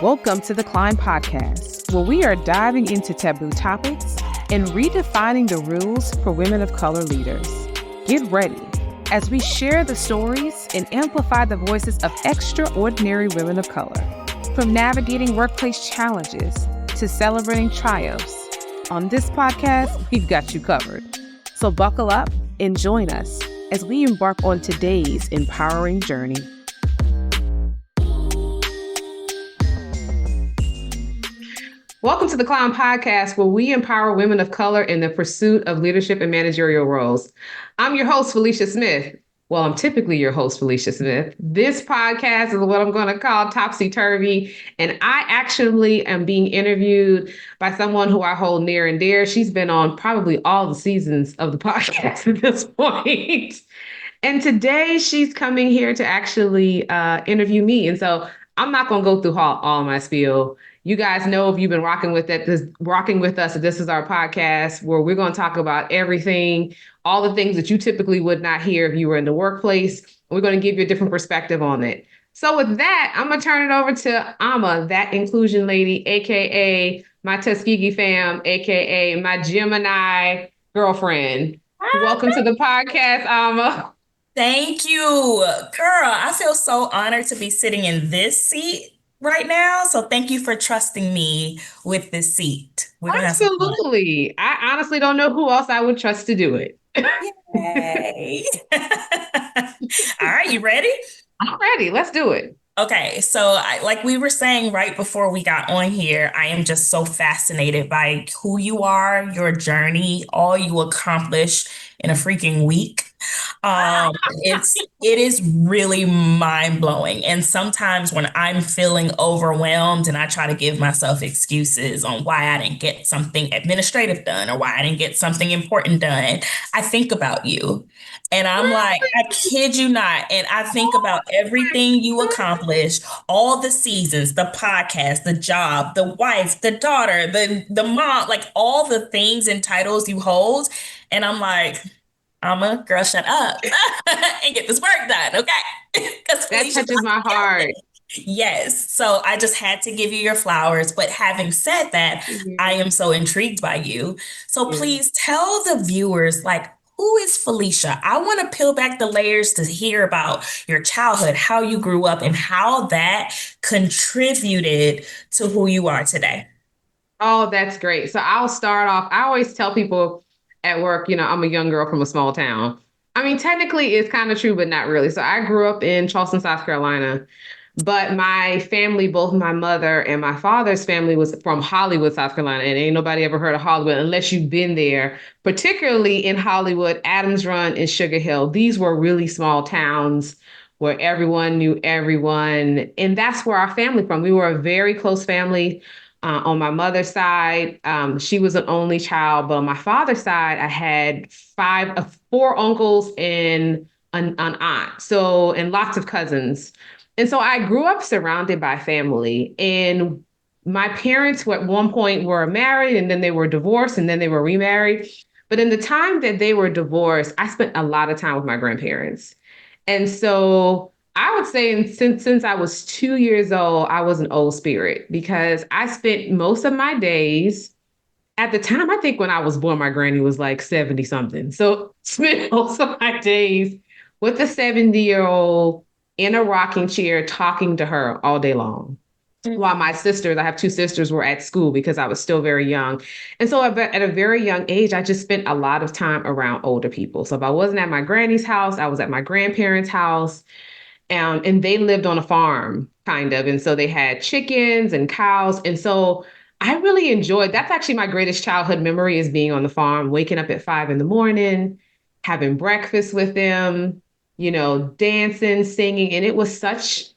Welcome to the Climb Podcast, where we are diving into taboo topics and redefining the rules for women of color leaders. Get ready as we share the stories and amplify the voices of extraordinary women of color. From navigating workplace challenges to celebrating triumphs, on this podcast, we've got you covered. So buckle up and join us as we embark on today's empowering journey. Welcome to the Climb Podcast, where we empower women of color in the pursuit of leadership and managerial roles. I'm your host, Felicia Smith. Well, I'm typically your host, Felicia Smith. This podcast is what I'm going to call Topsy-Turvy, and I actually am being interviewed by someone who I hold near and dear. She's been on probably all the seasons of the podcast at this point. And today she's coming here to actually interview me. And so I'm not going to go through all my spiel. You guys know, if you've been rocking with us, that this is our podcast where we're going to talk about everything, all the things that you typically would not hear if you were in the workplace. We're going to give you a different perspective on it. So with that, I'm going to turn it over to Amma, that inclusion lady, AKA my Tuskegee fam, AKA my Gemini girlfriend. Welcome to the podcast, Amma. Thank you, girl. I feel so honored to be sitting in this seat right now. So thank you for trusting me with this seat. We're gonna have some fun. Absolutely. I honestly don't know who else I would trust to do it. Yay. All right, you ready? I'm ready. Let's do it. Okay, so like we were saying right before we got on here, I am just so fascinated by who you are, your journey, all you accomplish in a freaking week. It is really mind blowing. And sometimes when I'm feeling overwhelmed and I try to give myself excuses on why I didn't get something administrative done or why I didn't get something important done, I think about you. And I'm like, I kid you not. And I think about everything you accomplished, all the seasons, the podcast, the job, the wife, the daughter, the mom, like all the things and titles you hold. And I'm like, girl, shut up and get this work done, okay? That touches my heart. Yes. So I just had to give you your flowers. But having said that, I am so intrigued by you. So please tell the viewers, like, who is Felicia? I want to peel back the layers to hear about your childhood, how you grew up, and how that contributed to who you are today. Oh, that's great. So I'll start off. I always tell people at work, I'm a young girl from a small town. I mean, technically it's kind of true, but not really. So I grew up in Charleston, South Carolina, but my family, both my mother and my father's family, was from Hollywood, South Carolina. And ain't nobody ever heard of Hollywood unless you've been there, particularly in Hollywood, Adams Run and Sugar Hill. These were really small towns where everyone knew everyone. And that's where our family from. We were a very close family. On my mother's side, she was an only child, but on my father's side, I had four uncles and an aunt, and lots of cousins. And so I grew up surrounded by family. And my parents at one point were married, and then they were divorced, and then they were remarried. But in the time that they were divorced, I spent a lot of time with my grandparents. And so I would say since I was 2 years old, I was an old spirit because I spent most of my days at the time. I think when I was born, my granny was like 70 something. So spent most of my days with a 70-year-old in a rocking chair talking to her all day long. While my sisters, I have two sisters, were at school because I was still very young. And so at a very young age, I just spent a lot of time around older people. So if I wasn't at my granny's house, I was at my grandparents' house. And they lived on a farm, kind of. And so they had chickens and cows. And so I really enjoyed, that's actually my greatest childhood memory, is being on the farm, waking up at 5 a.m, having breakfast with them, dancing, singing. And it was such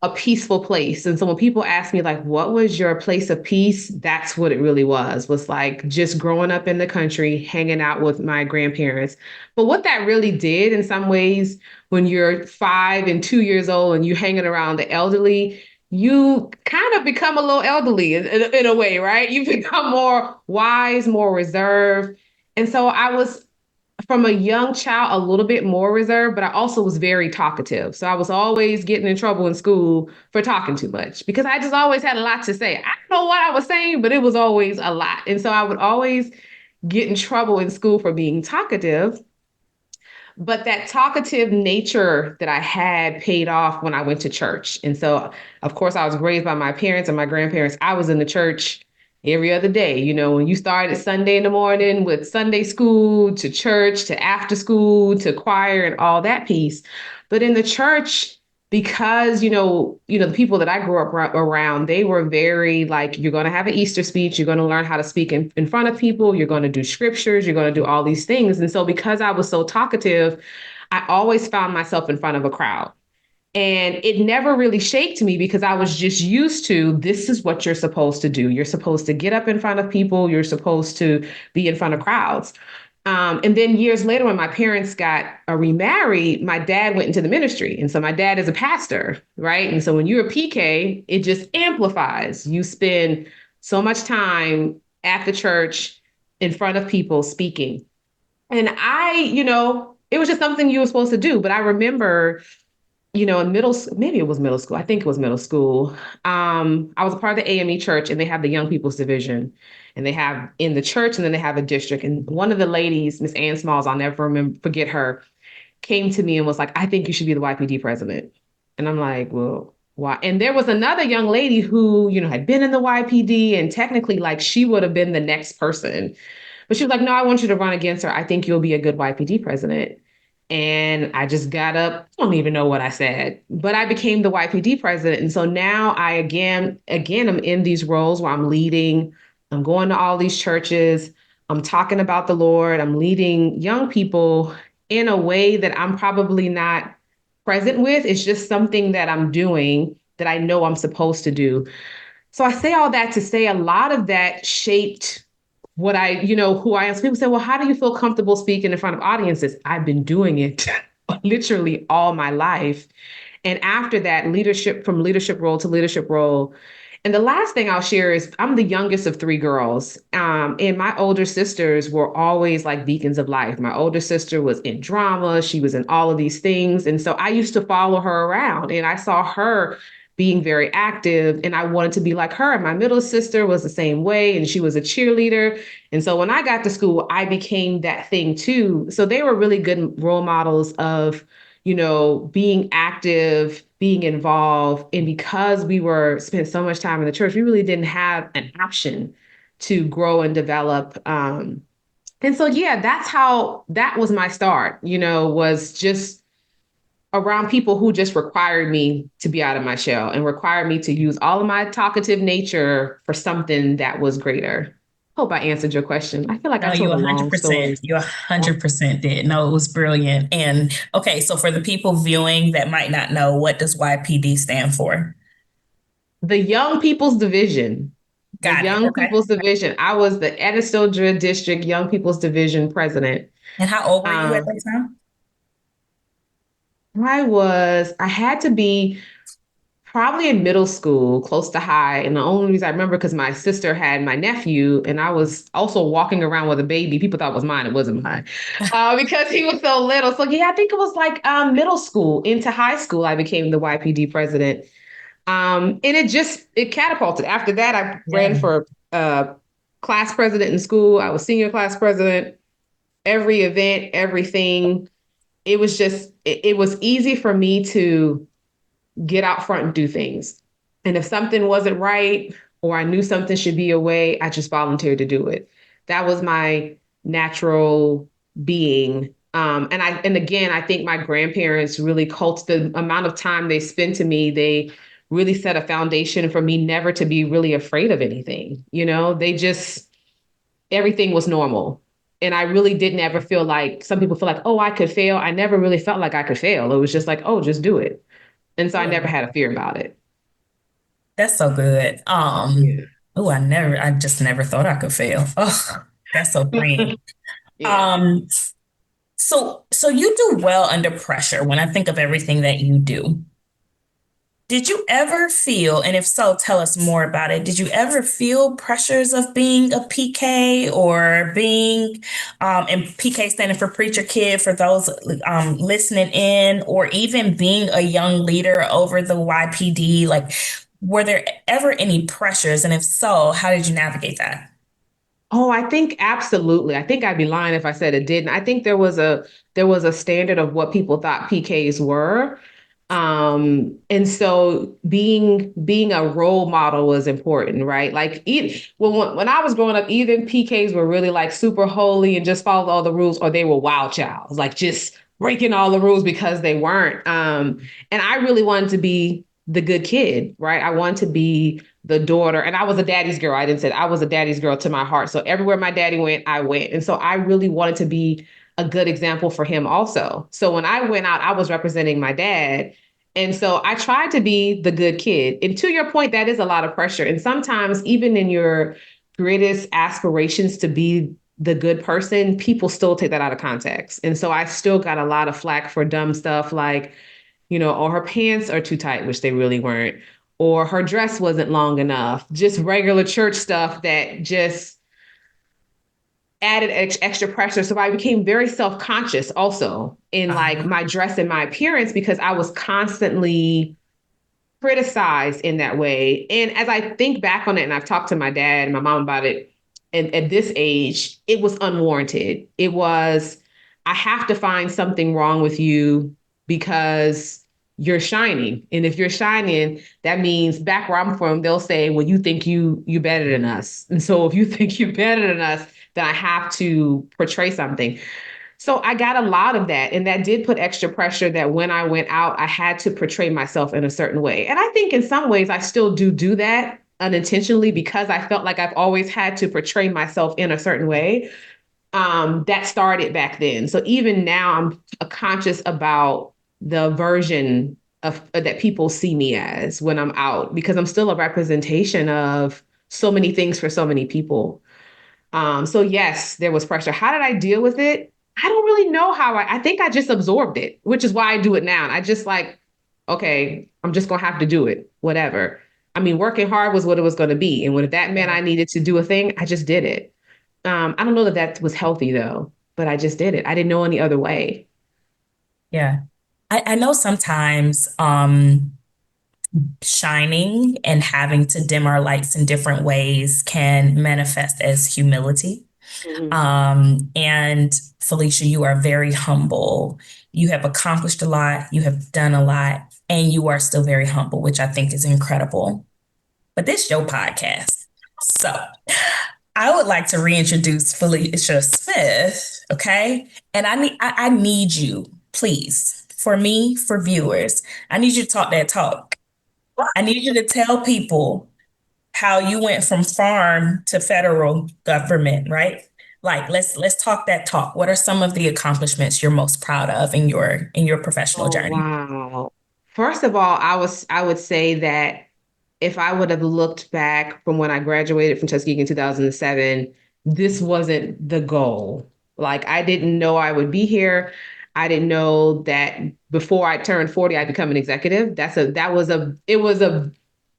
a peaceful place. And so when people ask me, like, what was your place of peace? That's what it really was like just growing up in the country, hanging out with my grandparents. But what that really did in some ways, when you're 5 and 2 years old and you're hanging around the elderly, you kind of become a little elderly in a way, right? You become more wise, more reserved. And so I was from a young child, a little bit more reserved, but I also was very talkative. So I was always getting in trouble in school for talking too much because I just always had a lot to say. I don't know what I was saying, but it was always a lot. And so I would always get in trouble in school for being talkative. But that talkative nature that I had paid off when I went to church. And so, of course, I was raised by my parents and my grandparents. I was in the church every other day. You know, when you started Sunday in the morning with Sunday school to church to after school to choir and all that piece. But in the church, because the people that I grew up around, they were very like, you're going to have an Easter speech, you're going to learn how to speak in front of people, you're going to do scriptures, you're going to do all these things. And so because I was so talkative, I always found myself in front of a crowd. And it never really shaked me because I was just used to this is what you're supposed to do. You're supposed to get up in front of people, you're supposed to be in front of crowds. And then years later, when my parents got remarried, my dad went into the ministry. And so my dad is a pastor, right? And so when you're a PK, it just amplifies. You spend so much time at the church in front of people speaking. And it was just something you were supposed to do. But I remember in maybe it was middle school. I think it was middle school. I was a part of the AME church, and they have the young people's division, and they have in the church, and then they have a district. And one of the ladies, Miss Ann Smalls, I'll never forget her, came to me and was like, "I think you should be the YPD president." And I'm like, "Well, why?" And there was another young lady who, had been in the YPD, and technically, like, she would have been the next person. But she was like, "No, I want you to run against her. I think you'll be a good YPD president." And I just got up. I don't even know what I said, but I became the YPD president. And so now I again, I'm in these roles where I'm leading, I'm going to all these churches, I'm talking about the Lord, I'm leading young people in a way that I'm probably not present with. It's just something that I'm doing that I know I'm supposed to do. So I say all that to say a lot of that shaped who I am. So people say, well, how do you feel comfortable speaking in front of audiences? I've been doing it literally all my life. And after that, from leadership role to leadership role. And the last thing I'll share is I'm the youngest of three girls. And my older sisters were always like beacons of life. My older sister was in drama, she was in all of these things. And so I used to follow her around and I saw her being very active and I wanted to be like her. And my middle sister was the same way and she was a cheerleader. And so when I got to school, I became that thing too. So they were really good role models of being active, being involved. And because we were spent so much time in the church, we really didn't have an option to grow and develop. And so, yeah, that was my start, was just around people who just required me to be out of my shell and required me to use all of my talkative nature for something that was greater. Hope I answered your question. I feel like I No, you told a long story. 100% did. No, it was brilliant. And okay, so for the people viewing that might not know, what does YPD stand for? The Young People's Division. The Got it. Young Okay. People's Division. I was the Anastoria District Young People's Division president. And how old were you at Um, that time? I had to be probably in middle school, close to high. And the only reason I remember because my sister had my nephew, and I was also walking around with a baby. People thought it was mine. It wasn't mine because he was so little. So, yeah, I think it was like middle school into high school, I became the YPD president. And it catapulted. After that, I ran Yeah. for class president in school. I was senior class president. Every event, everything. It was easy for me to get out front and do things. And if something wasn't right or I knew something should be away, I just volunteered to do it. That was my natural being. And again, I think my grandparents really the amount of time they spent to me, they really set a foundation for me never to be really afraid of anything. They just everything was normal. And I really didn't ever feel like some people feel like, oh, I could fail. I never really felt like I could fail. It was just like, oh, just do it. And so I never Good. had a fear about it. That's so good. Yeah. I just never thought I could fail. Oh, that's so freeing. Yeah. Um, so you do well under pressure when I think of everything that you do. Did you ever feel, and if so, tell us more about it. Did you ever feel pressures of being a PK or being, and PK standing for preacher kid for those listening in, or even being a young leader over the YPD? Like, were there ever any pressures? And if so, how did you navigate that? Oh, I think absolutely. I think I'd be lying if I said it didn't. I think there was a standard of what people thought PKs were. And so being a role model was important, right? Like when I was growing up, either PKs were really like super holy and just followed all the rules, or they were wild childs, like just breaking all the rules because they weren't. And I really wanted to be the good kid, right? I wanted to be the daughter, and I was a daddy's girl. I didn't say I was a daddy's girl to my heart. So everywhere my daddy went, I went. And so I really wanted to be a good example for him also. So when I went out, I was representing my dad. And so I tried to be the good kid. And to your point, that is a lot of pressure. And sometimes, even in your greatest aspirations to be the good person, people still take that out of context. And so I still got a lot of flack for dumb stuff like, or her pants are too tight, which they really weren't, or her dress wasn't long enough, just regular church stuff that just added extra pressure. So I became very self-conscious also in like my dress and my appearance because I was constantly criticized in that way. And as I think back on it, and I've talked to my dad and my mom about it, and at this age, it was unwarranted. It was, I have to find something wrong with you because you're shining. And if you're shining, that means back where I'm from, they'll say, well, you think you better than us. And so if you think you're better than us, then I have to portray something. So I got a lot of that. And that did put extra pressure that when I went out, I had to portray myself in a certain way. And I think in some ways I still do that unintentionally because I felt like I've always had to portray myself in a certain way. That started back then. So even now I'm conscious about the version of that people see me as when I'm out because I'm still a representation of so many things for so many people. So yes, there was pressure. How did I deal with it? I don't really know how I think I just absorbed it, which is why I do it now. And I just like, okay, I'm just gonna have to do it, whatever. I mean, working hard was what it was going to be. And when that meant I needed to do a thing, I just did it. I don't know that that was healthy though, but I just did it. I didn't know any other way. Yeah. I know sometimes shining and having to dim our lights in different ways can manifest as humility. Mhm. And Felicia, you are very humble. You have accomplished a lot, you have done a lot, and you are still very humble, which I think is incredible. But this is your podcast. So I would like to reintroduce Felicia Smith, okay? And I need you, please, for me, for viewers, I need you to talk that talk. I need you to tell people how you went from farm to federal government, right? Like let's talk that talk. What are some of the accomplishments you're most proud of in your professional Oh, journey? wow. First of all, I would say that if I would have looked back from when I graduated from Tuskegee in 2007, this wasn't the goal. Like I didn't know I would be here. I didn't know that before I turned 40, I'd become an executive.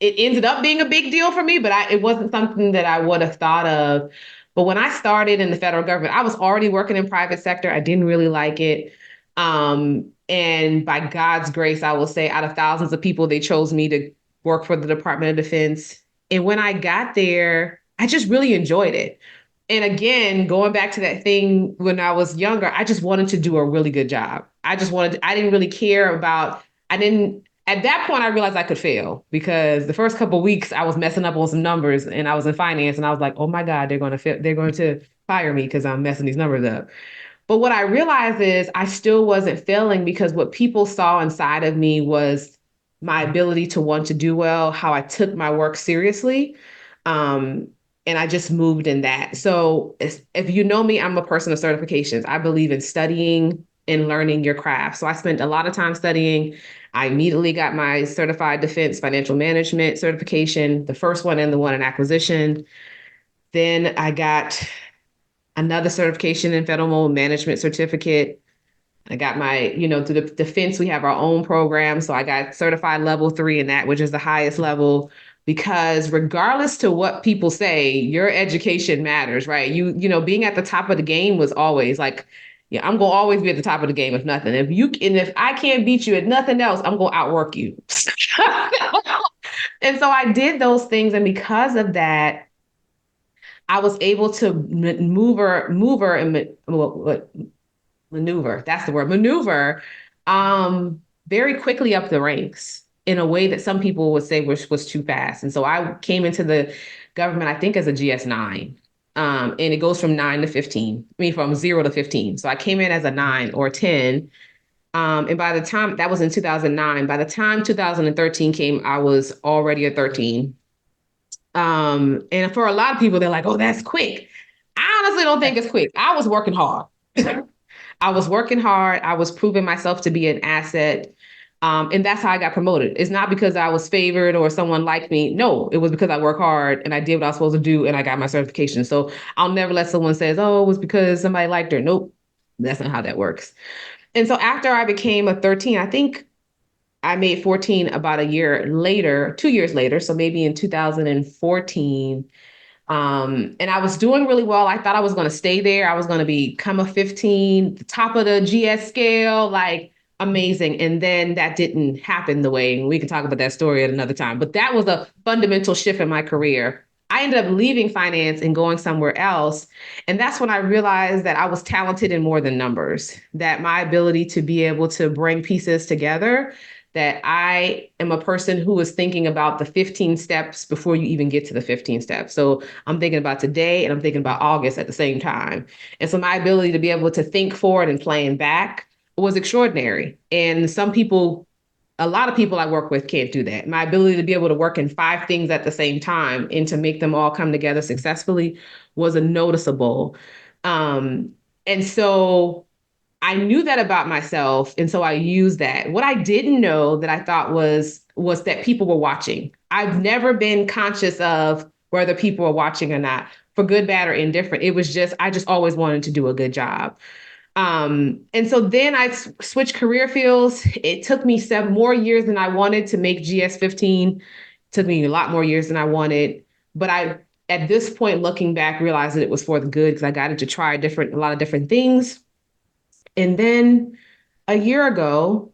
It ended up being a big deal for me, but it wasn't something that I would have thought of. But when I started in the federal government, I was already working in private sector. I didn't really like it. And by God's grace, I will say out of thousands of people, they chose me to work for the Department of Defense. And when I got there, I just really enjoyed it. And again, going back to that thing when I was younger, I just wanted to do a really good job. I didn't really care about, I didn't, at that point, I realized I could fail because the first couple of weeks I was messing up on some numbers and I was in finance and I was like, oh my God, they're going to fire me because I'm messing these numbers up. But what I realized is I still wasn't failing because what people saw inside of me was my ability to want to do well, how I took my work seriously. Um, and I just moved in that. So if you know me, I'm a person of certifications. I believe in studying and learning your craft. So I spent a lot of time studying. I immediately got my certified defense financial management certification, the first one and the one in acquisition. Then I got another certification in federal management certificate. I got my, through the defense, we have our own program. So I got certified level 3 in that, which is the highest level, because regardless to what people say, your education matters, right? Being at the top of the game was always like, yeah, I'm gonna always be at the top of the game if nothing. If I can't beat you at nothing else, I'm gonna outwork you. And so I did those things, and because of that, I was able to maneuver. That's the word, maneuver, very quickly up the ranks in a way that some people would say was too fast. And so I came into the government, I think, as a GS9. And it goes from 9 to 15. I mean, from 0 to 15. So I came in as a 9 or 10. And by the time that was in 2009, by the time 2013 came, I was already a 13. And for a lot of people, they're like, oh, that's quick. I honestly don't think it's quick. I was working hard. I was working hard. I was proving myself to be an asset. And that's how I got promoted. It's not because I was favored or someone liked me. No, it was because I worked hard and I did what I was supposed to do and I got my certification. So I'll never let someone say, oh, it was because somebody liked her. Nope, that's not how that works. And so after I became a 13, I think I made 14 about a year later, 2 years later. So maybe in 2014. And I was doing really well. I thought I was going to stay there. I was going to become a 15, the top of the GS scale, like amazing. And then that didn't happen the way, and we can talk about that story at another time. But that was a fundamental shift in my career. I ended up leaving finance and going somewhere else. And that's when I realized that I was talented in more than numbers, that my ability to be able to bring pieces together, that I am a person who is thinking about the 15 steps before you even get to the 15 steps. So I'm thinking about today and I'm thinking about August at the same time. And so my ability to be able to think forward and plan back was extraordinary. And a lot of people I work with can't do that. My ability to be able to work in 5 things at the same time and to make them all come together successfully was a noticeable. Um, and so I knew that about myself, and so I used that. What I didn't know that I thought was that people were watching. I've never been conscious of whether people were watching or not, for good, bad, or indifferent. It was just I just always wanted to do a good job. And so then switched career fields. It took me 7 more years than I wanted to make GS 15. It took me a lot more years than I wanted, but I at this point looking back realized that it was for the good because I got to try a lot of different things. And then a year ago,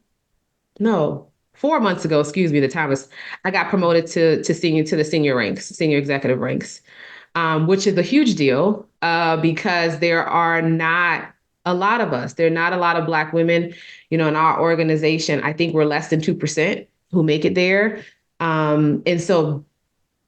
no, 4 months ago, excuse me, the time is, I got promoted to the senior ranks, senior executive ranks, which is a huge deal because there are not a lot of us. There are not a lot of Black women, in our organization. I think we're less than 2% who make it there. And so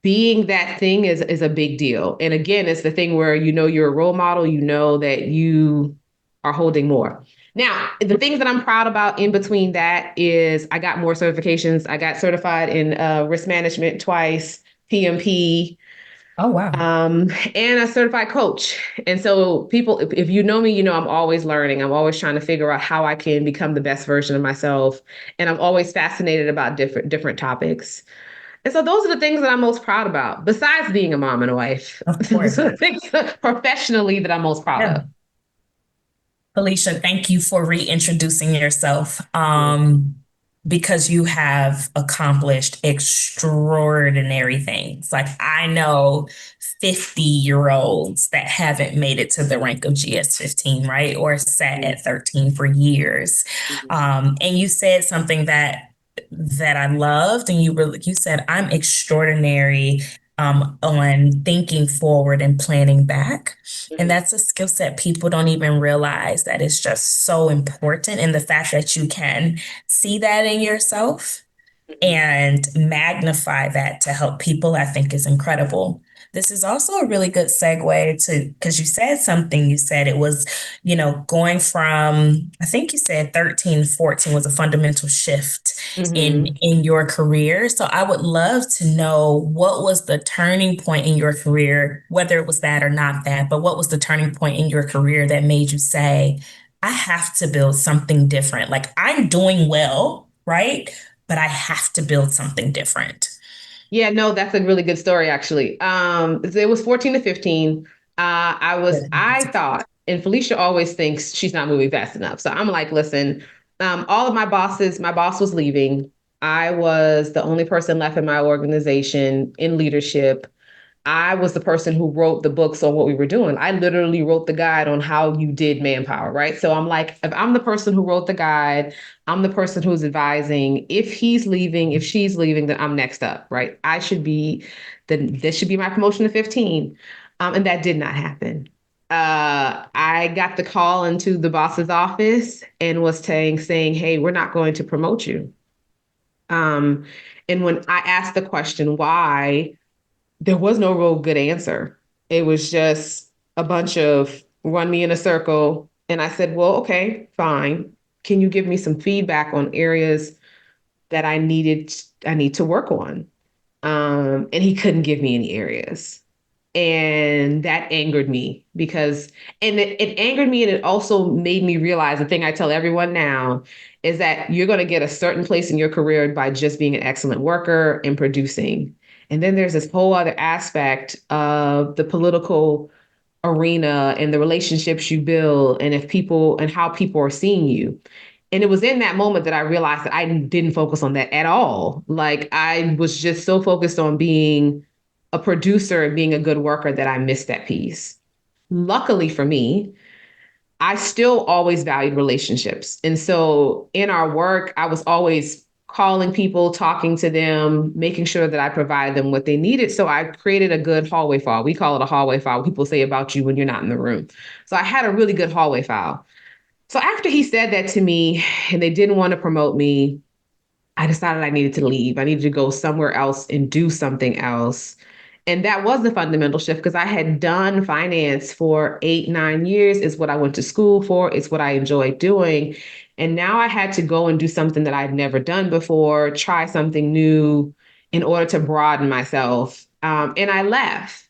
being that thing is a big deal. And again, it's the thing where you're a role model, you know that you are holding more. Now, the things that I'm proud about in between that is I got more certifications. I got certified in risk management twice, PMP, Oh, wow. and a certified coach. And so people, if you know me, I'm always learning. I'm always trying to figure out how I can become the best version of myself. And I'm always fascinated about different topics. And so those are the things that I'm most proud about, besides being a mom and a wife. Of Those course. are the things professionally that I'm most proud Yeah. of. Felicia, thank you for reintroducing yourself. Because you have accomplished extraordinary things. Like I know 50-year-olds that haven't made it to the rank of GS 15, right? Or sat at 13 for years. And you said something that I loved, and you said, I'm extraordinary on thinking forward and planning back. And Mhm. that's a skill set people don't even realize that is just so important. And the fact that you can see that in yourself Mhm. and magnify that to help people, I think is incredible. This is also a really good segue to because you said something. You said it was, going from, I think you said 13, 14 was a fundamental shift Mhm. in your career. So I would love to know what was the turning point in your career, whether it was that or not that, but what was the turning point in your career that made you say, I have to build something different? Like I'm doing well, right? But I have to build something different. Yeah, no, that's a really good story, actually. It was 14 to 15. I Good. thought And Felicia always thinks she's not moving fast enough. So I'm like, listen, all of my boss was leaving. I was the only person left in my organization in leadership. I was the person who wrote the books on what we were doing. I literally wrote the guide on how you did manpower, right? So I'm like, if I'm the person who wrote the guide, I'm the person who's advising. If he's leaving, if she's leaving, then I'm next up, right? Then this should be my promotion to 15. And that did not happen. I got the call into the boss's office and was saying, hey, we're not going to promote you. Um, and when I asked the question, why, there was no real good answer. It was just a bunch of run me in a circle. And I said, well, okay, fine. Can you give me some feedback on areas that I need to work on? And he couldn't give me any areas. And that angered me and it angered me. And it also made me realize the thing I tell everyone now is that you're going to get a certain place in your career by just being an excellent worker and producing. And then there's this whole other aspect of the political arena and the relationships you build and if people and how people are seeing you. And it was in that moment that I realized that I didn't focus on that at all. Like I was just so focused on being a producer and being a good worker that I missed that piece. Luckily for me, I still always valued relationships. And so in our work, I was always calling people, talking to them, making sure that I provided them what they needed. So I created a good hallway file. We call it a hallway file. People say about you when you're not in the room. So I had a really good hallway file. So after he said that to me and they didn't want to promote me, I decided I needed to leave. I needed to go somewhere else and do something else. And that was the fundamental shift because I had done finance for 8, 9 years, is what I went to school for, it's what I enjoyed doing. And now I had to go and do something that I'd never done before, try something new in order to broaden myself. And I left.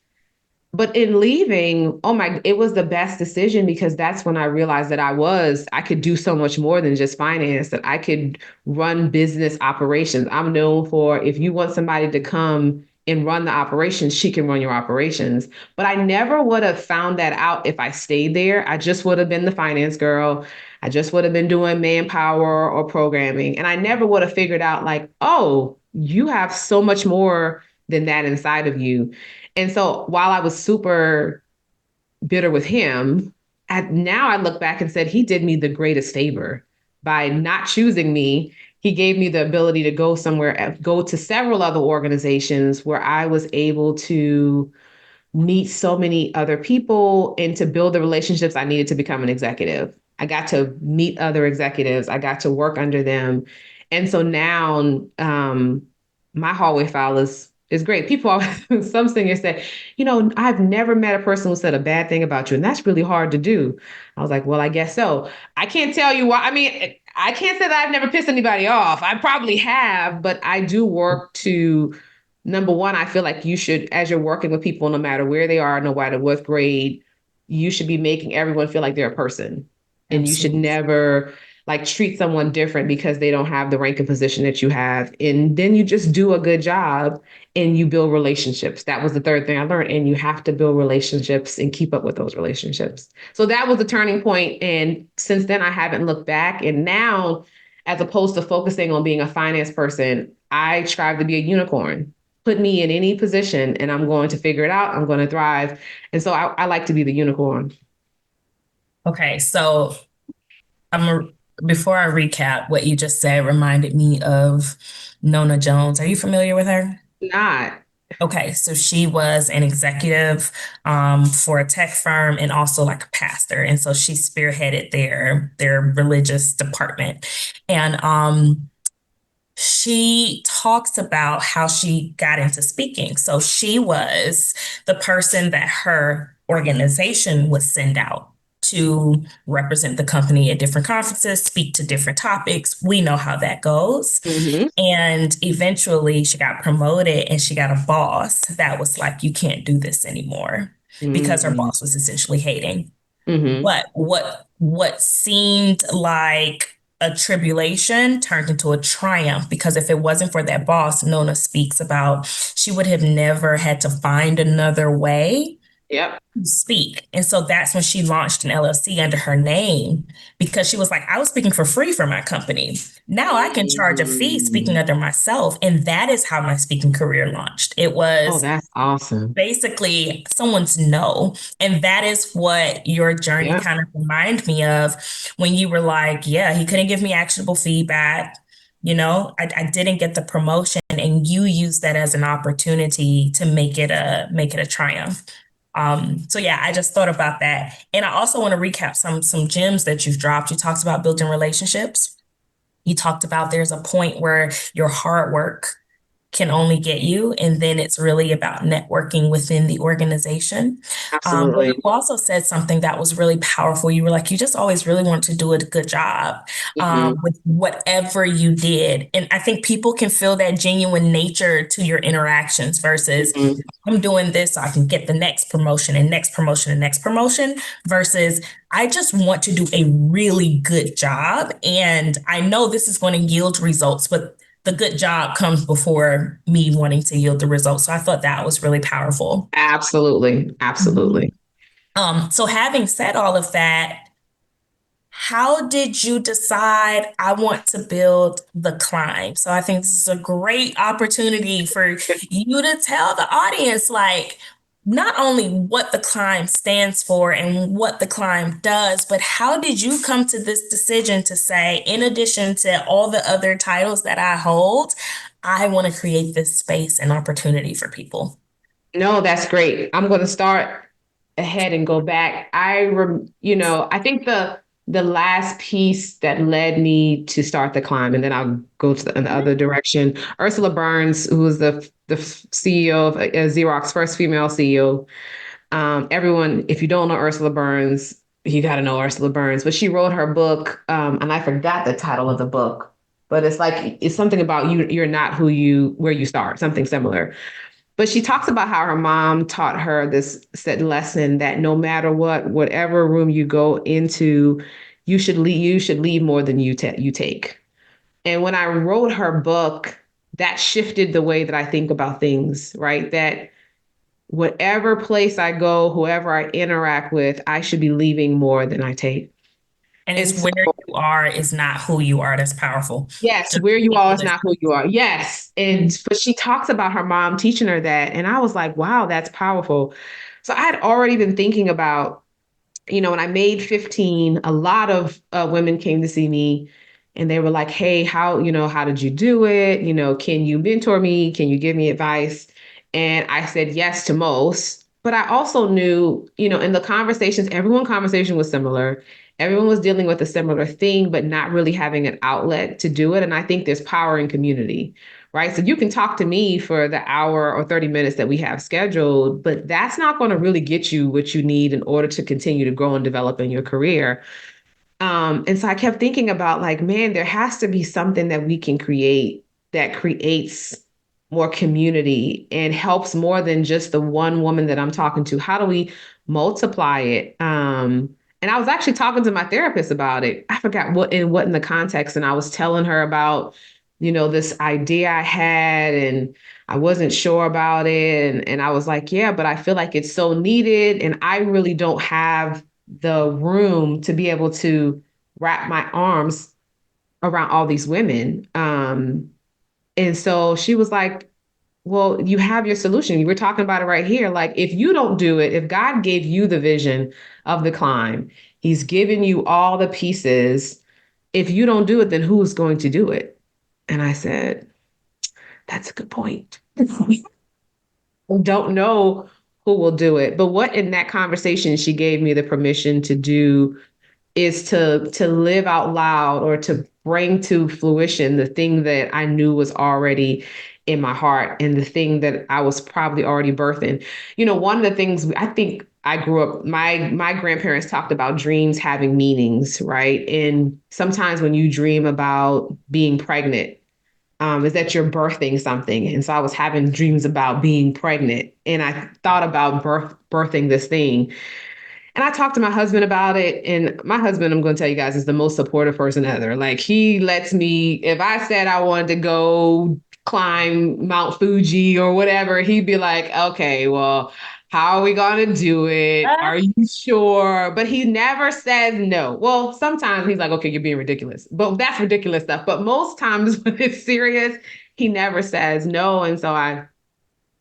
But in leaving, oh my, it was the best decision because that's when I realized that I could do so much more than just finance, that I could run business operations. I'm known for if you want somebody to come and run the operations, she can run your operations. But I never would have found that out if I stayed there. I just would have been the finance girl. I just would have been doing manpower or programming. And I never would have figured out, like, oh, you have so much more than that inside of you. And so while I was super bitter with him, now I look back and said he did me the greatest favor by not choosing me. He gave me the ability to go to several other organizations where I was able to meet so many other people and to build the relationships I needed to become an executive. I got to meet other executives. I got to work under them. And so now my hallway file is great. People always, some singers say, I've never met a person who said a bad thing about you. And that's really hard to do. I was like, well, I guess so. I can't tell you why. I mean, I can't say that I've never pissed anybody off. I probably have, but I do work to number one, I feel like you should, as you're working with people, no matter where they are, no matter what grade, you should be making everyone feel like they're a person. And you should Absolutely. never like treat someone different because they don't have the rank and position that you have. And then you just do a good job and you build relationships. That was the third thing I learned. And you have to build relationships and keep up with those relationships. So that was the turning point. And since then, I haven't looked back. And now, as opposed to focusing on being a finance person, I strive to be a unicorn. Put me in any position and I'm going to figure it out. I'm going to thrive. And so I like to be the unicorn. Okay, so before I recap, what you just said reminded me of Nona Jones. Are you familiar with her? Not. Okay, so she was an executive for a tech firm and also like a pastor, and so she spearheaded their religious department, and she talks about how she got into speaking. So she was the person that her organization would send out to represent the company at different conferences, speak to different topics. We know how that goes. Mm-hmm. And eventually she got promoted and she got a boss that was like, you can't do this anymore because her Mm-hmm. boss was essentially hating. Mm-hmm. But what seemed like a tribulation turned into a triumph because if it wasn't for that boss, Nona speaks about she would have never had to find another way Yep. speak. And so that's when she launched an LLC under her name because she was like, I was speaking for free for my company. Now I can charge a fee speaking Mm. under myself. And that is how my speaking career launched. It Oh, was that's awesome. basically someone's no. And that is what your journey Yep. kind of reminded me of when you were like, yeah, he couldn't give me actionable feedback. I didn't get the promotion, and you used that as an opportunity to make it a triumph. So yeah, I just thought about that. And I also want to recap some gems that you've dropped. You talked about building relationships. You talked about there's a point where your hard work can only get you, and then it's really about networking within the organization. But you Absolutely. also said something that was really powerful. You were like, you just always really want to do a good job Hmm. with whatever you did. And I think people can feel that genuine nature to your interactions versus Hmm. I'm doing this so I can get the next promotion and next promotion and next promotion versus I just want to do a really good job. And I know this is going to yield results, but the good job comes before me wanting to yield the results. So I thought that was really powerful. Absolutely. Mhm. Absolutely. So having said all of that, how did you decide I want to build the climb? So I think this is a great opportunity for you to tell the audience, like, not only what the climb stands for and what the climb does, but how did you come to this decision to say, in addition to all the other titles that I hold, I want to create this space and opportunity for people? No, that's great. I'm going to start ahead and go back. I think the last piece that led me to start the climb, and then I'll go to the other direction. Ursula Burns, who was the CEO of Xerox, first female CEO. Everyone, if you don't know Ursula Burns, you got to know Ursula Burns. But she wrote her book, and I forgot the title of the book. But it's something about you. You're not where you start. Something similar. But she talks about how her mom taught her this said lesson that no matter whatever room you go into, you should leave more than you take. And when I wrote her book, that shifted the way that I think about things, right? That whatever place I go, whoever I interact with, I should be leaving more than I take. And And it's so, where you are is not who you are. That's powerful. yes, Just where you people are is listen. not who you are. Yes. But she talks about her mom teaching her that. And I was like, wow, that's powerful. So I had already been thinking about, when I made 15, a lot of women came to see me and they were like, hey, how did you do it? Can you mentor me? Can you give me advice? And I said yes to most. But I also knew, in the conversations, everyone conversation was similar. Everyone was dealing with a similar thing, but not really having an outlet to do it. And I think there's power in community, right? So you can talk to me for the hour or 30 minutes that we have scheduled, but that's not going to really get you what you need in order to continue to grow and develop in your career. And so I kept thinking about like, man, there has to be something that we can create that creates more community and helps more than just the one woman that I'm talking to. How do we multiply it? And I was actually talking to my therapist about it. I forgot what in the context, and I was telling her about, this idea I had, and I wasn't sure about it, and I was like, yeah, but I feel like it's so needed, and I really don't have the room to be able to wrap my arms around all these women. And so she was like, well, you have your solution. You were talking about it right here. Like, if you don't do it, if God gave you the vision of the climb, He's given you all the pieces. If you don't do it, then who's going to do it? And I said, that's a good point. Don't know who will do it. But what in that conversation, she gave me the permission to do is to live out loud or to bring to fruition the thing that I knew was already in my heart and the thing that I was probably already birthing. One of the things I think I grew up, my grandparents talked about dreams having meanings, right? And sometimes when you dream about being pregnant, is that you're birthing something. And so I was having dreams about being pregnant, and I thought about birthing this thing. And I talked to my husband about it. And my husband, I'm going to tell you guys, is the most supportive person ever. Like, he lets me, if I said I wanted to go climb Mount Fuji or whatever, he'd be like, okay, well, How are we going to do it? Are you sure? But he never says no. Well, sometimes he's like, okay, you're being ridiculous. But that's ridiculous stuff. But most times when it's serious, he never says no. And so I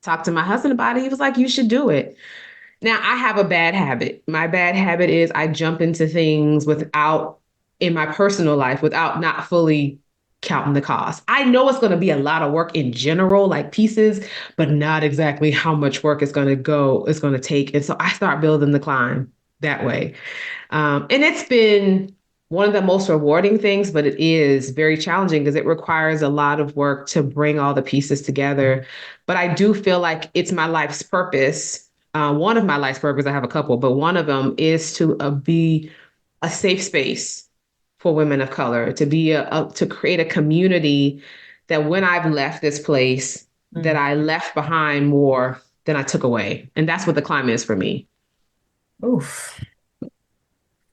talked to my husband about it. He was like, you should do it. Now, I have a bad habit. My bad habit is I jump into things without, in my personal life, without not fully counting the cost. I know it's going to be a lot of work in general, like pieces, but not exactly how much work it's going to take. And so I start building the climb that way. And it's been one of the most rewarding things, but it is very challenging because it requires a lot of work to bring all the pieces together. But I do feel like it's my life's purpose. One of my life's purpose, I have a couple, but one of them is to be a safe space for women of color, to be to create a community that when I've left this place, that I left behind more than I took away. And that's what the climb is for me. Oof.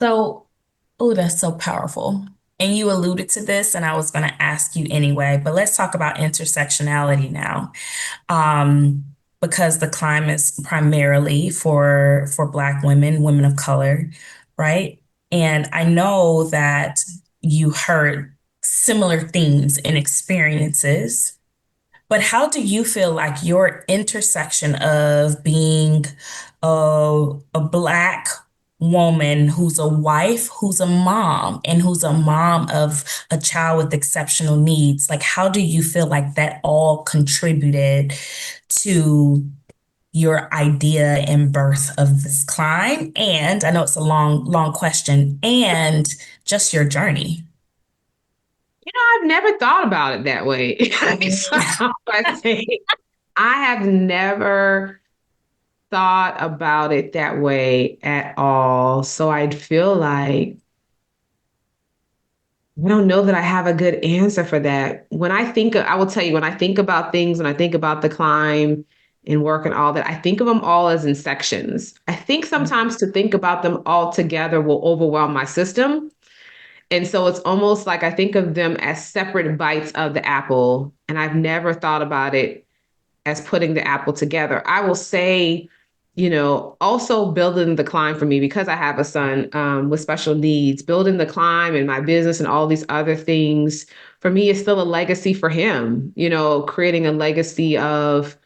So, oh, that's so powerful. And you alluded to this, and I was going to ask you anyway, but let's talk about intersectionality now. Um, because the climb is primarily for Black women, women of color, right? And I know that you heard similar themes and experiences, but how do you feel like your intersection of being a Black woman who's a wife, who's a mom, and who's a mom of a child with exceptional needs, like how do you feel like that all contributed to your idea and birth of this climb? And I know it's a long, long question, and just your journey. I've never thought about it that way. So I say I have never thought about it that way at all. So I'd feel like I don't know that I have a good answer for that. I will tell you, when I think about things, when I think about the climb and work and all that, I think of them all as in sections. I think sometimes to think about them all together will overwhelm my system. And so it's almost like I think of them as separate bites of the apple. And I've never thought about it as putting the apple together. I will say, also building the climb for me because I have a son with special needs, building the climb and my business and all these other things for me is still a legacy for him, creating a legacy of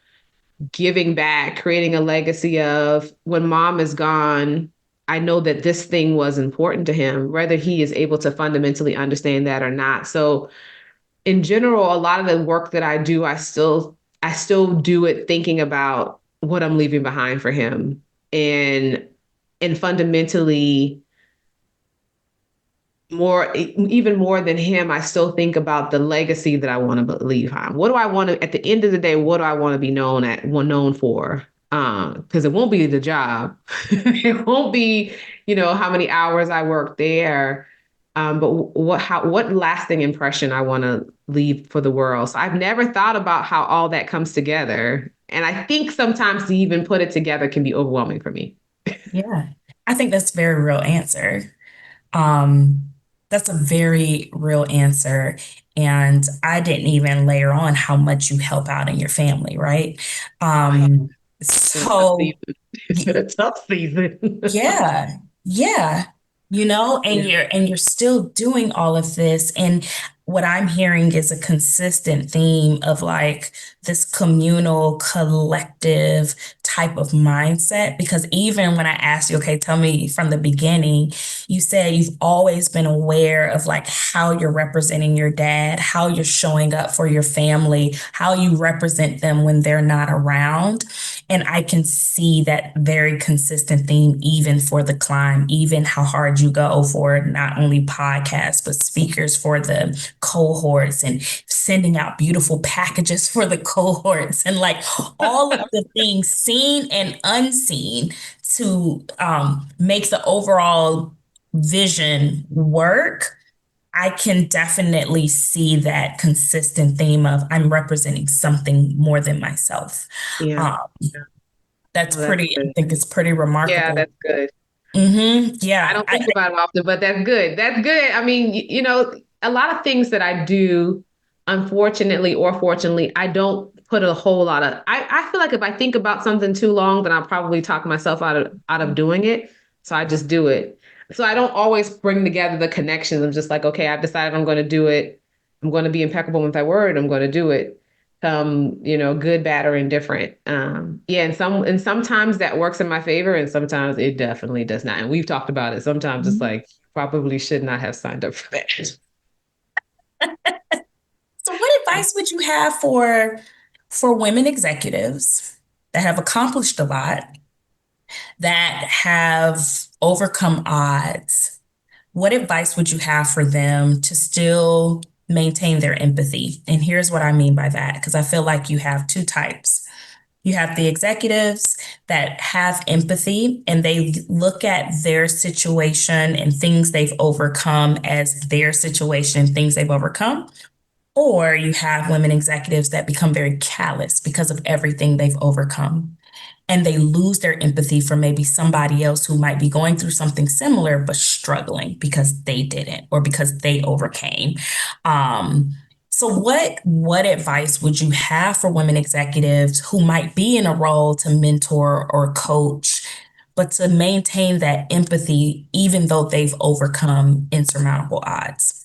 giving back, creating a legacy of when mom is gone. I know that this thing was important to him, whether he is able to fundamentally understand that or not. So in general, a lot of the work that I do, I still do it thinking about what I'm leaving behind for him. And and fundamentally even more than him, I still think about the legacy that I want to leave behind. What do I want to at the end of the day, what do I want to be known for? Because it won't be the job. It won't be, how many hours I work there. But what lasting impression I want to leave for the world. So I've never thought about how all that comes together. And I think sometimes to even put it together can be overwhelming for me. Yeah, I think that's a very real answer. Um, that's a very real answer. And I didn't even layer on how much you help out in your family, right? Oh, yeah. Um, It's been a tough so season. It's been a tough season. yeah, yeah. Yeah. And you're still doing all of this. And what I'm hearing is a consistent theme of like this communal, collective type of mindset. Because even when I asked you, okay, tell me from the beginning, you said you've always been aware of like how you're representing your dad, how you're showing up for your family, how you represent them when they're not around. And I can see that very consistent theme, even for the climb, even how hard you go for not only podcasts, but speakers for the cohorts and sending out beautiful packages for the cohorts and like all of the things seen and unseen to make the overall vision work. I can definitely see that consistent theme of I'm representing something more than myself. Yeah. Um, that's Oh, that's pretty, I good. think it's pretty Yeah, remarkable. that's good. I Yeah. don't think about it often, but that's good. That's good. I mean, a lot of things that I do, unfortunately or fortunately, I don't put a whole lot of I feel like if I think about something too long, then I'll probably talk myself out of doing it. So I just do it. So I don't always bring together the connections. I'm just like, okay, I've decided I'm going to do it. I'm going to be impeccable with my word. I'm going to do it. Good, bad, or indifferent. Yeah, and sometimes that works in my favor, and sometimes it definitely does not. And we've talked about it. Sometimes it's like probably should not have signed up for that. So what advice would you have for women executives that have accomplished a lot, that have overcome odds? What advice would you have for them to still maintain their empathy? And here's what I mean by that, because I feel like you have two types. You have the executives that have empathy and they look at their situation and things they've overcome as their situation, things they've overcome. Or you have women executives that become very callous because of everything they've overcome. And they lose their empathy for maybe somebody else who might be going through something similar but struggling because they didn't or because they overcame. Um, so what advice would you have for women executives who might be in a role to mentor or coach, but to maintain that empathy even though they've overcome insurmountable odds?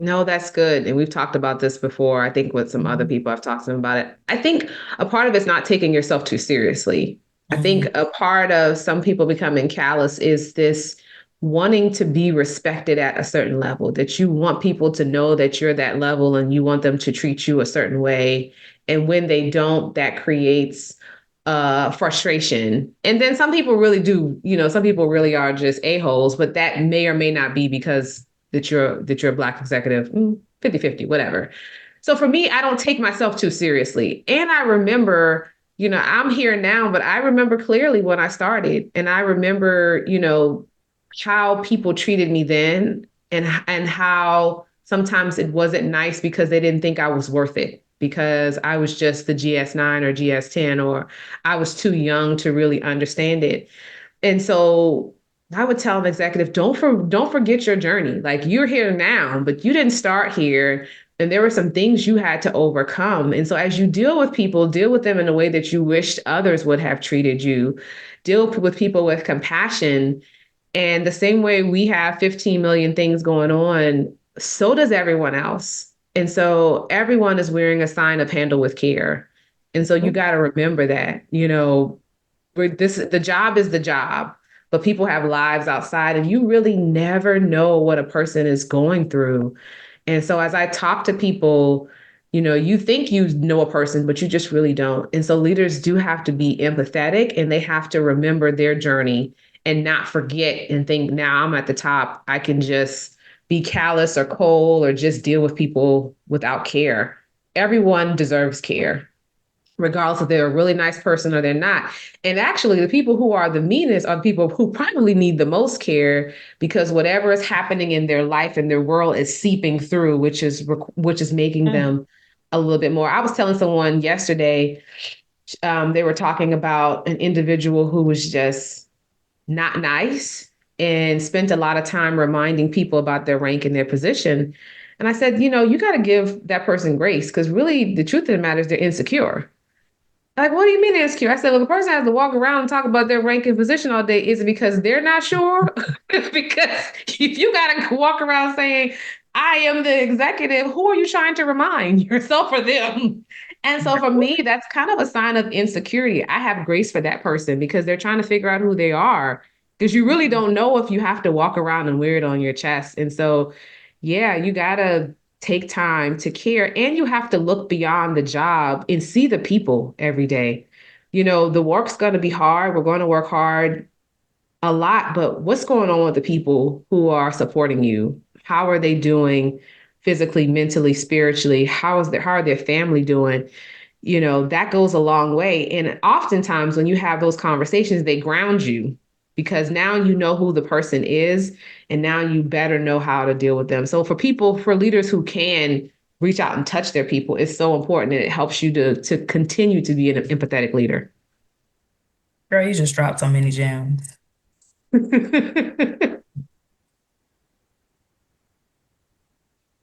No, that's good. And we've talked about this before. I think with some other Mhm. people, I've talked to them about it. I think a part of it's not taking yourself too seriously. I think Mhm. a part of some people becoming callous is this wanting to be respected at a certain level, that you want people to know that you're that level and you want them to treat you a certain way. And when they don't, that creates frustration. And then some people really do, some people really are just a-holes, but that may or may not be because that you're a black executive, 50-50, whatever. So for me, I don't take myself too seriously. And I remember, I'm here now, but I remember clearly when I started. And I remember, how people treated me then and how sometimes it wasn't nice because they didn't think I was worth it because I was just the GS9 or GS10 or I was too young to really understand it. And so I would tell an executive, don't forget your journey. Like you're here now, but you didn't start here. And there were some things you had to overcome. And so as you deal with people, deal with them in a way that you wished others would have treated you. Deal with people with compassion. And the same way we have 15 million things going on, so does everyone else. And so everyone is wearing a sign of handle with care. And so you got to remember that, the job is the job, but people have lives outside and you really never know what a person is going through. And so as I talk to people, you think you know a person, but you just really don't. And so leaders do have to be empathetic and they have to remember their journey and not forget and think now I'm at the top. I can just be callous or cold or just deal with people without care. Everyone deserves care regardless if they're a really nice person or they're not. And actually, the people who are the meanest are the people who probably need the most care because whatever is happening in their life and their world is seeping through, which is making Mm. them a little bit more. I was telling someone yesterday, they were talking about an individual who was just not nice and spent a lot of time reminding people about their rank and their position. And I said, you got to give that person grace because really the truth of the matter is they're insecure. Like, what do you mean insecure? I said, well, the person has to walk around and talk about their rank and position all day. Is it because they're not sure? Because if you got to walk around saying, I am the executive, who are you trying to remind, yourself or them? And so for me, that's kind of a sign of insecurity. I have grace for that person because they're trying to figure out who they are. Because you really don't know if you have to walk around and wear it on your chest. And so, yeah, you got to take time to care and you have to look beyond the job and see the people every day. The work's going to be hard. We're going to work hard a lot, but what's going on with the people who are supporting you? How are they doing physically, mentally, spiritually? How are their family doing? That goes a long way. And oftentimes when you have those conversations, they ground you because now you know who the person is and now you better know how to deal with them. So for leaders who can reach out and touch their people, it's so important and it helps you to continue to be an empathetic leader. Girl, you just dropped so many gems.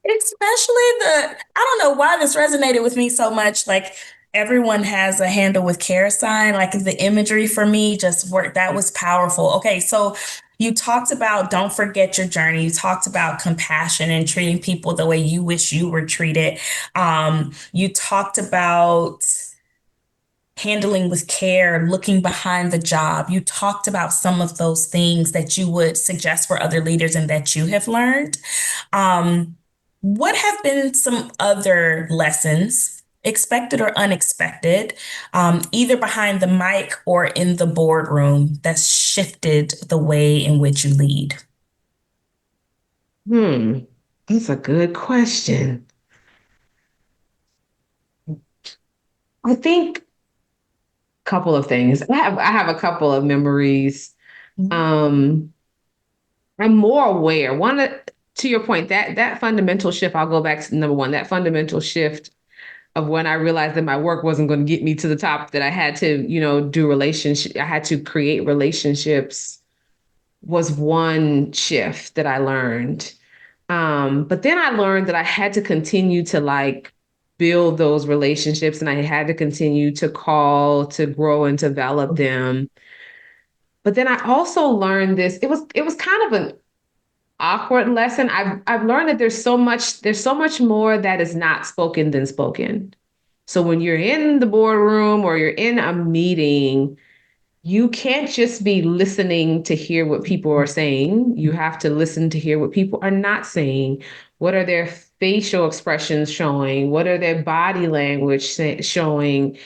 Especially I don't know why this resonated with me so much. Like everyone has a handle with care sign. Like the imagery for me just worked. That was powerful. Okay, so you talked about don't forget your journey. You talked about compassion and treating people the way you wish you were treated. You talked about handling with care, looking behind the job. You talked about some of those things that you would suggest for other leaders and that you have learned. Um, what have been some other lessons, expected or unexpected, either behind the mic or in the boardroom, that's shifted the way in which you lead? Hmm, that's a good question. I think a couple of things. I have a couple of memories. Um, I'm more aware. To your point, that fundamental shift, I'll go back to number one, that fundamental shift of when I realized that my work wasn't going to get me to the top, that I had to, do relationship, I had to create relationships was one shift that I learned. But then I learned that I had to continue to like build those relationships and I had to continue to call to grow and develop them. But then I also learned this. It was kind of an awkward lesson. I've learned that there's so much more that is not spoken than spoken. So when you're in the boardroom or you're in a meeting, you can't just be listening to hear what people are saying. You have to listen to hear what people are not saying. What are their facial expressions showing? What are their body language showing?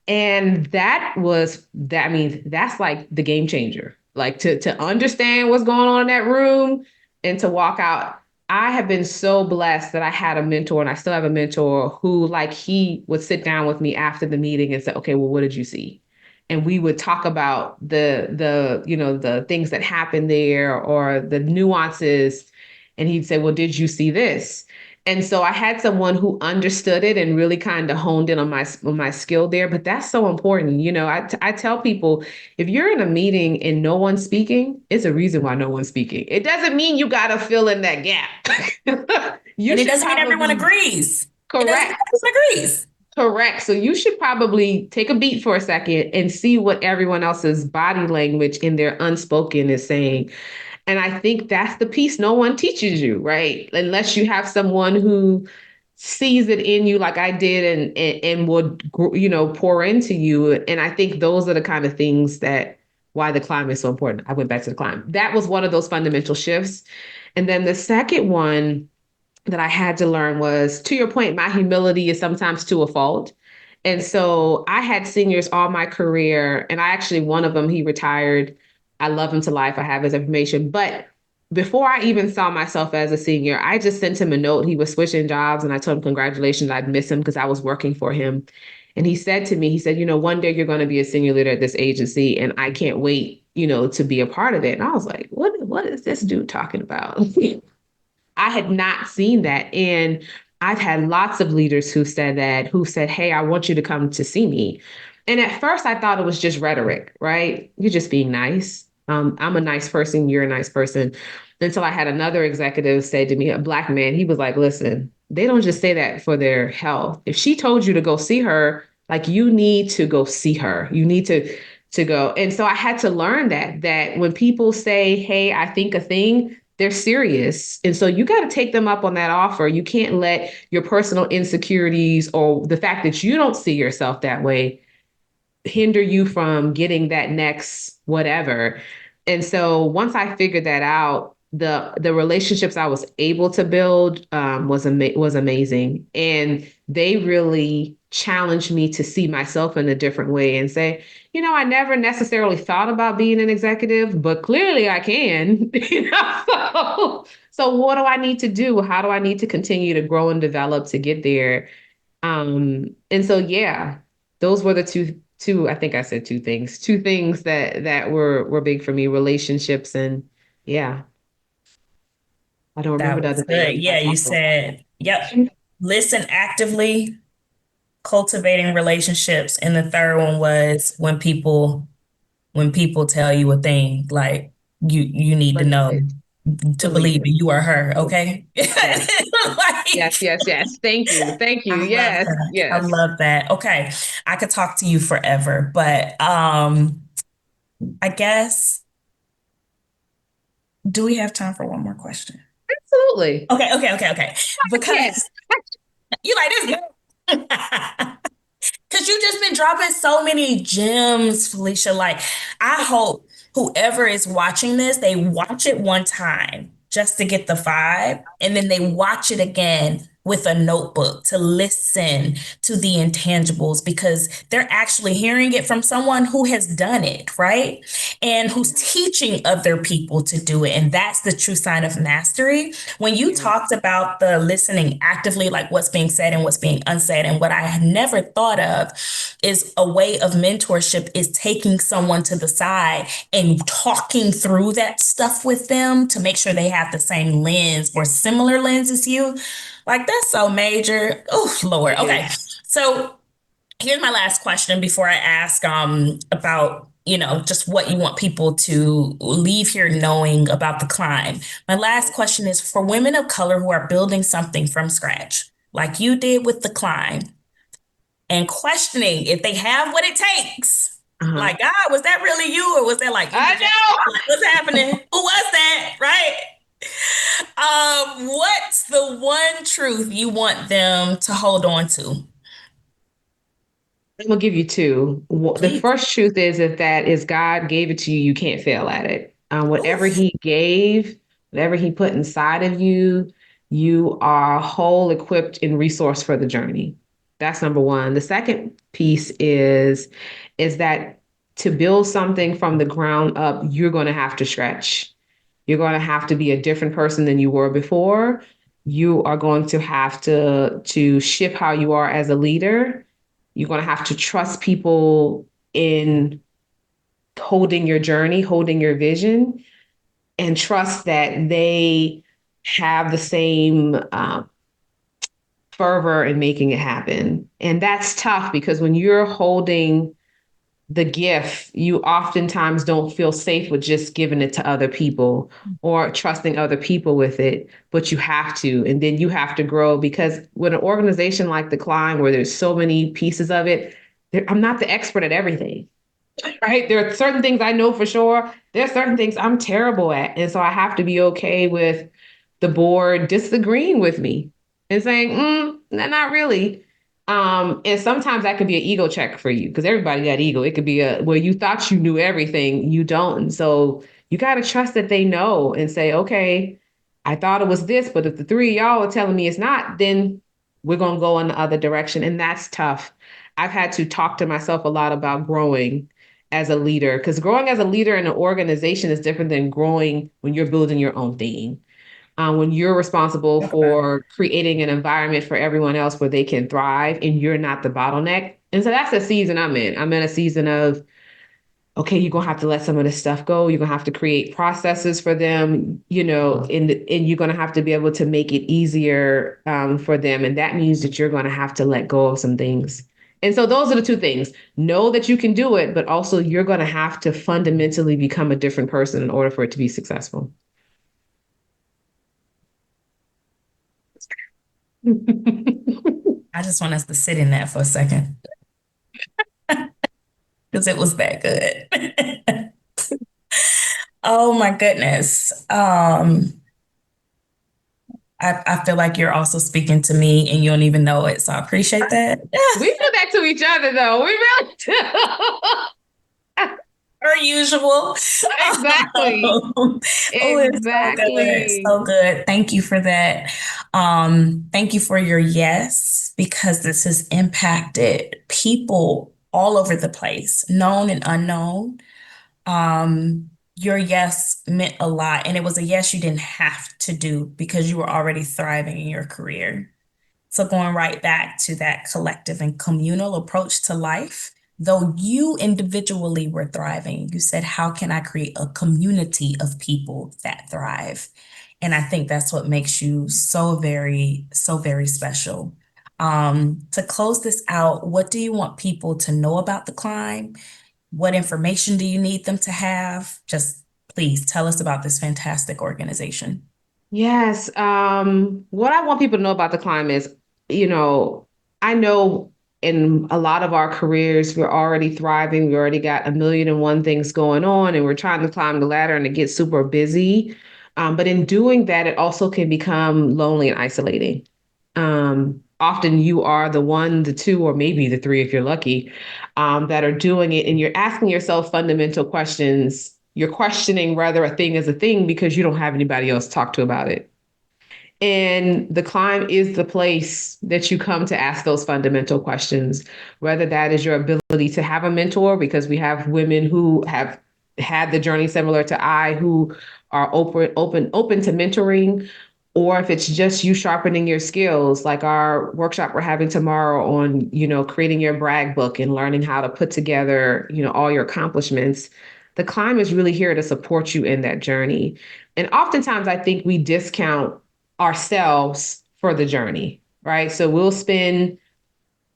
And I mean, that's like the game changer. Like to understand what's going on in that room and to walk out. I have been so blessed that I had a mentor and I still have a mentor who like he would sit down with me after the meeting and say, okay, well, what did you see? And we would talk about the things that happened there or the nuances. And he'd say, well, did you see this? And so I had someone who understood it and really kind of honed in on my skill there. But that's so important. I tell people if you're in a meeting and no one's speaking, it's a reason why no one's speaking. It doesn't mean you got to fill in that gap. You And it should doesn't mean everyone probably agrees. It doesn't mean correct. everyone agrees. Correct. So you should probably take a beat for a second and see what everyone else's body language in their unspoken is saying. And I think that's the piece no one teaches you, right? Unless you have someone who sees it in you like I did and would, pour into you. And I think those are the kind of things that why the climb is so important. I went back to the climb. That was one of those fundamental shifts. And then the second one that I had to learn was, to your point, my humility is sometimes to a fault. And so I had seniors all my career, and I actually, one of them, he retired. I love him to life. I have his information. But before I even saw myself as a senior, I just sent him a note. He was switching jobs, and I told him, congratulations, I'd miss him because I was working for him. And he said to me, he said, one day you're going to be a senior leader at this agency, and I can't wait, to be a part of it. And I was like, what is this dude talking about? I had not seen that. And I've had lots of leaders who said that, who said, hey, I want you to come to see me. And at first I thought it was just rhetoric, right? You're just being nice. I'm a nice person. You're a nice person. Until I had another executive say to me, a Black man, he was like, listen, they don't just say that for their health. If she told you to go see her, like you need to go see her. You need to go. And so I had to learn that when people say, hey, I think a thing, they're serious. And so you got to take them up on that offer. You can't let your personal insecurities or the fact that you don't see yourself that way hinder you from getting that next whatever. And so once I figured that out, the relationships I was able to build was amazing, and they really challenged me to see myself in a different way and say, I never necessarily thought about being an executive, but clearly I can. So what do I need to do? How do I need to continue to grow and develop to get there? And so yeah, those were the two, I think I said two things that were big for me, relationships and yeah, I don't remember That the other was thing good. that I Yeah, you talked about. said, yep, listen actively, cultivating relationships. And the third one was when people tell you a thing, like you need to What is know it? to believe that you are her, okay? Yes. Like, Yes, yes, yes. Thank you. Thank you. I love Yes, that. I yes. love that. Okay. I could talk to you forever, but I guess, do we have time for one more question? Absolutely. Okay. Yes. Because you like this. Because you just been dropping so many gems, Felicia. Like, I hope whoever is watching this, they watch it one time just to get the vibe, and then they watch it again with a notebook to listen to the intangibles because they're actually hearing it from someone who has done it, right? And who's Yeah. teaching other people to do it. And that's the true sign of mastery. When you Yeah. talked about the listening actively, like what's being said and what's being unsaid, and what I had never thought of is a way of mentorship is taking someone to the side and talking through that stuff with them to make sure they have the same lens or similar lens as you. Like that's so major. Oh, Lord. It Okay. is. So here's my last question before I ask about just what you want people to leave here knowing about the climb. My last question is for women of color who are building something from scratch, like you did with the climb, and questioning if they have what it takes. Uh-huh. Like, God, was that really you, or was that like I individual? know. Like, what's happening? Who was that? Right? What's the one truth you want them to hold on to? I'm gonna give you two. The Please. first truth is if that is God gave it to you, you can't fail at it. Whatever Oof. He gave, whatever He put inside of you, you are whole, equipped, and resourced for the journey. That's number one. The second piece is that to build something from the ground up, you're going to have to stretch. You're going to have to be a different person than you were before. You are going to have to shift how you are as a leader. You're going to have to trust people in holding your journey, holding your vision, and trust that they have the same fervor in making it happen. And that's tough because when you're holding the gift, you oftentimes don't feel safe with just giving it to other people or trusting other people with it, but you have to. And then you have to grow because with an organization like the Climb, where there's so many pieces of it, I'm not the expert at everything, right? There are certain things I know for sure. There are certain things I'm terrible at. And so I have to be okay with the board disagreeing with me and saying, not really. And sometimes that could be an ego check for you because everybody got ego. It could be a where you thought you knew everything, you don't. And so you got to trust that they know and say, okay, I thought it was this, but if the three of y'all are telling me it's not, then we're going to go in the other direction. And that's tough. I've had to talk to myself a lot about growing as a leader because growing as a leader in an organization is different than growing when you're building your own thing. When you're responsible Talk about it. for creating an environment for everyone else where they can thrive and you're not the bottleneck. And so that's the season I'm in. I'm in a season of, okay, you're gonna have to let some of this stuff go. You're gonna have to create processes for them, and you're gonna have to be able to make it easier for them. And that means that you're gonna have to let go of some things. And so those are the two things. Know that you can do it, but also you're gonna have to fundamentally become a different person in order for it to be successful. I just want us to sit in that for a second because it was that good. Oh my goodness. I feel like you're also speaking to me and you don't even know it. So I appreciate that. We do that to each other, though. We really do. Per usual. Exactly. Oh, it's so good. Exactly. So good. Thank you for that. Thank you for your yes, because this has impacted people all over the place, known and unknown. Your yes meant a lot, and it was a yes you didn't have to do because you were already thriving in your career. So going right back to that collective and communal approach to life, though you individually were thriving, you said, how can I create a community of people that thrive? And I think that's what makes you so very special. To close this out, what do you want people to know about the climb? What information do you need them to have? Just Please tell us about this fantastic organization. Yes. What I want people to know about the climb is, you know, I know in a lot of our careers, we're already thriving. We already got a million and one things going on, and we're trying to climb the ladder and it gets super busy. But in doing that, it also can become lonely and isolating. Often you are the one, the two, or maybe the three, if you're lucky, that are doing it, and you're asking yourself fundamental questions. You're questioning whether a thing is a thing because you don't have anybody else to talk to about it. And the climb is the place that you come to ask those fundamental questions, whether that is your ability to have a mentor, because we have women who have had the journey similar to I who are open to mentoring, or if it's just you sharpening your skills, like our workshop we're having tomorrow on, creating your brag book and learning how to put together, all your accomplishments. The climb is really here to support you in that journey. And oftentimes I think we discount ourselves for the journey, right? So we'll spend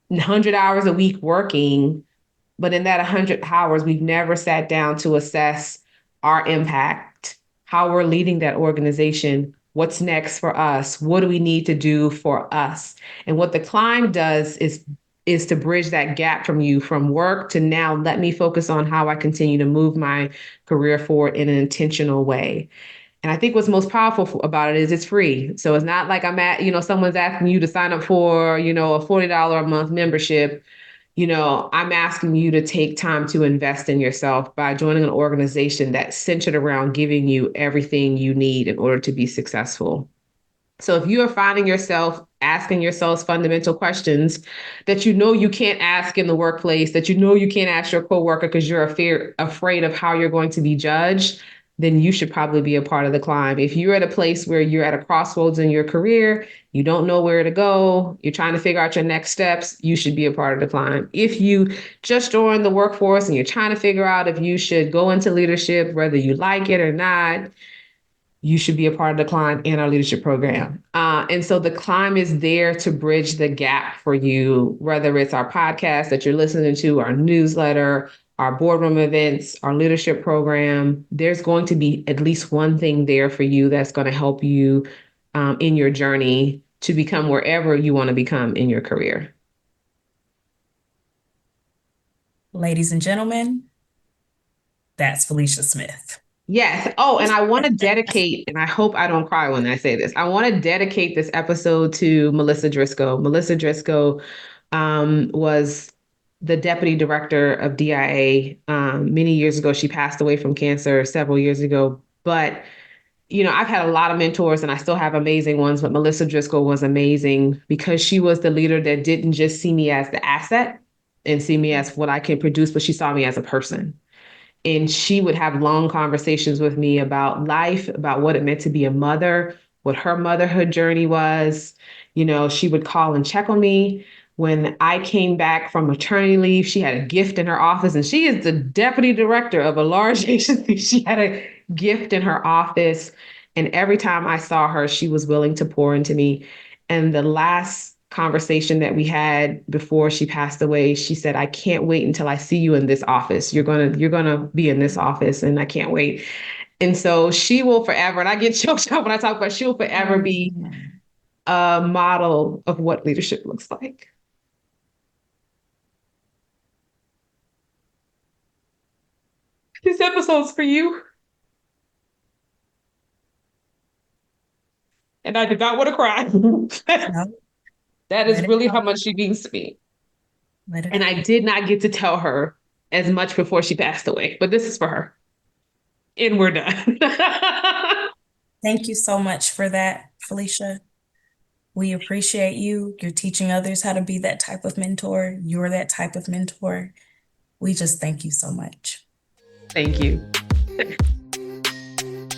100 hours a week working, but in that 100 hours, we've never sat down to assess our impact, how we're leading that organization, what's next for us, what do we need to do for us? And what the climb does is to bridge that gap from you from work to now let me focus on how I continue to move my career forward in an intentional way. And I think what's most powerful about it is it's free. So it's not like someone's asking you to sign up for, a $40 a month membership. I'm asking you to take time to invest in yourself by joining an organization that's centered around giving you everything you need in order to be successful. So if you are finding yourself asking yourselves fundamental questions that you can't ask in the workplace, that you can't ask your coworker because you're afraid of how you're going to be judged, then you should probably be a part of the climb. If you're at a place where you're at a crossroads in your career, you don't know where to go, you're trying to figure out your next steps, you should be a part of the climb. If you just joined the workforce and you're trying to figure out if you should go into leadership, whether you like it or not, you should be a part of the climb in our leadership program. And so the climb is there to bridge the gap for you, whether it's our podcast that you're listening to, our newsletter, our boardroom events, our leadership program. There's going to be at least one thing there for you that's going to help you in your journey to become wherever you want to become in your career. Ladies and gentlemen, that's Felicia Smith. Yes. Oh, and I want to dedicate, and I hope I don't cry when I say this. I want to dedicate this episode to Melissa Driscoll. Melissa Driscoll was the deputy director of DIA many years ago. She passed away from cancer several years ago. But, I've had a lot of mentors and I still have amazing ones, but Melissa Driscoll was amazing because she was the leader that didn't just see me as the asset and see me as what I can produce, but she saw me as a person. And she would have long conversations with me about life, about what it meant to be a mother, what her motherhood journey was. She would call and check on me. When I came back from maternity leave, she had a gift in her office, and she is the deputy director of a large agency. She had a gift in her office. And every time I saw her, she was willing to pour into me. And the last conversation that we had before she passed away, she said, I can't wait until I see you in this office. You're gonna be in this office, and I can't wait. And so she will forever, and I get choked up when I talk about, she will forever be a model of what leadership looks like. This episode's for you. And I did not want to cry. No, That is really how much she means to me. And I did not get to tell her as much before she passed away, but this is for her. And we're done. Thank you so much for that, Felicia. We appreciate you. You're teaching others how to be that type of mentor. You're that type of mentor. We just thank you so much. Thank you.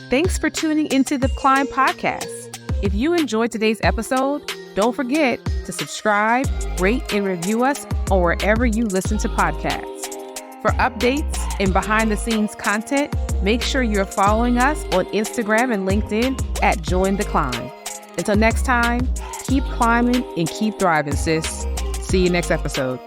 Thanks for tuning into the Climb Podcast. If you enjoyed today's episode, don't forget to subscribe, rate, and review us on wherever you listen to podcasts. For updates and behind-the-scenes content, make sure you're following us on Instagram and LinkedIn at Join the Climb. Until next time, keep climbing and keep thriving, sis. See you next episode.